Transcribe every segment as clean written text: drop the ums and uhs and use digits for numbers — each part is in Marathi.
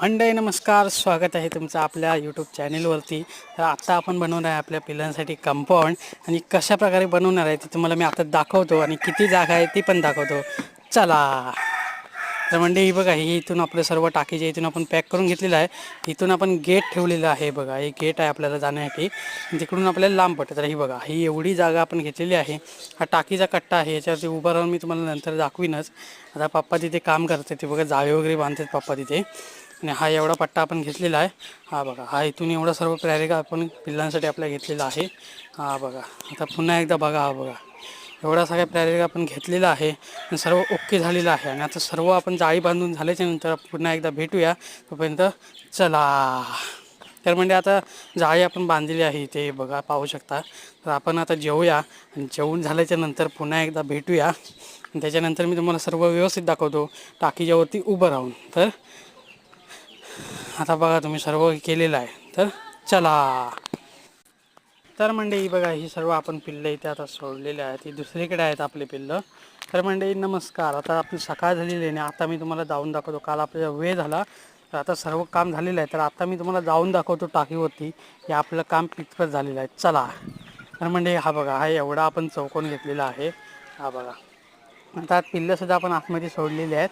मंडळी नमस्कार, स्वागत आहे तुमचं आपल्या यूट्यूब चॅनेलवरती. तर आत्ता आपण बनवणार आहे आपल्या पिल्लांसाठी कंपाऊंड आणि कशा प्रकारे बनवणार आहे ते तुम्हाला मी आता दाखवतो आणि किती जागा आहे ती पण दाखवतो. चला. तर मंडळी ही बघा, ही इथून आपलं सर्व टाकीचे इथून आपण पॅक करून घेतलेलं आहे. इथून आपण गेट ठेवलेलं आहे बघा, हे गेट आहे आपल्याला जाण्यासाठी. तिकडून आपल्याला लांब पडतं. तर ही बघा, ही एवढी जागा आपण घेतलेली आहे. हा टाकीचा कट्टा आहे, याच्यावरती उभं राहून मी तुम्हाला नंतर दाखवीनच. आता पप्पा तिथे काम करते, ते बघा जाळी वगैरे बांधतात पप्पा तिथे. आणि हा एवढा पट्टा आपण घेतलेला आहे. हा बघा, हा इथून एवढा सर्व प्लॅरिका आपण पिल्लांसाठी आपल्या घेतलेला आहे. हा बघा, आता पुन्हा एकदा बघा, हा बघा एवढा सगळ्या प्लॅरिका आपण घेतलेला आहे आणि सर्व ओके झालेलं आहे. आणि आता सर्व आपण जाळी बांधून झाल्याच्या नंतर पुन्हा एकदा भेटूया. तोपर्यंत चला. तर म्हणजे आता जाळी आपण बांधलेली आहे इथे बघा, पाहू शकता. तर आपण आता जेवूया आणि जेवून झाल्याच्या नंतर पुन्हा एकदा भेटूया. आणि त्याच्यानंतर मी तुम्हाला सर्व व्यवस्थित दाखवतो टाकीच्यावरती उभं राहून. तर आता बघा, तुम्ही सर्व केलेलं आहे. तर चला. तर मंडळी बघा, ही सर्व आपण पिल्लं इथे आता सोडलेले आहेत. ही दुसरीकडे आहेत आपले पिल्लं. तर मंडळी नमस्कार. आता आपली सकाळ झालेली आहे आणि आता मी तुम्हाला जाऊन दाखवतो. काल आपल्याला वेळ झाला, तर आता सर्व काम झालेलं आहे. तर आता मी तुम्हाला जाऊन दाखवतो टाकीवरती की आपलं काम कितपत झालेलं आहे. चला. तर मंडळी हा बघा, हा एवढा आपण चौकोन घेतलेला आहे. हा बघा, आता पिल्लंसुद्धा आपण आतमध्ये सोडलेली आहेत.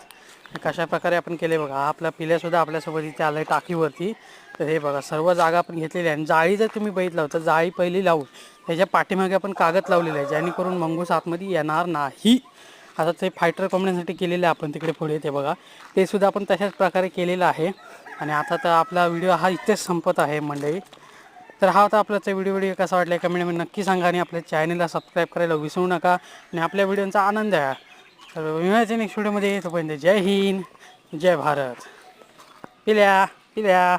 कशा प्रकारे आपण केले बघा, हा आपला पिल्ल्यासुद्धा आपल्यासोबत इथे आलं आहे टाकीवरती. तर हे बघा, सर्व जागा आपण घेतलेली आहे. आणि जाळी जर तुम्ही बघितलं तर जाळी पहिली लावून त्याच्या पाठीमागे आपण कागद लावलेला आहे, जेणेकरून मंगूस आतमध्ये येणार नाही. आता ते फायटर कोंबड्यांसाठी केलेलं आहे आपण तिकडे पुढे, ते बघा ते सुद्धा आपण तशाच प्रकारे केलेलं आहे. आणि आता तर आपला व्हिडिओ हा इथेच संपत आहे मंडळी. तर हा होता आपला व्हिडिओ कसा वाटला कमेंटमध्ये नक्की सांगा. आणि आपल्या चॅनलला सबस्क्राईब करायला विसरू नका. आणि आपल्या व्हिडिओचा आनंद घ्या. तर मिळायचं नेक्स्ट व्हिडिओमध्ये. तोपर्यंत जय हिंद, जय भारत. पिल्या पिल्या.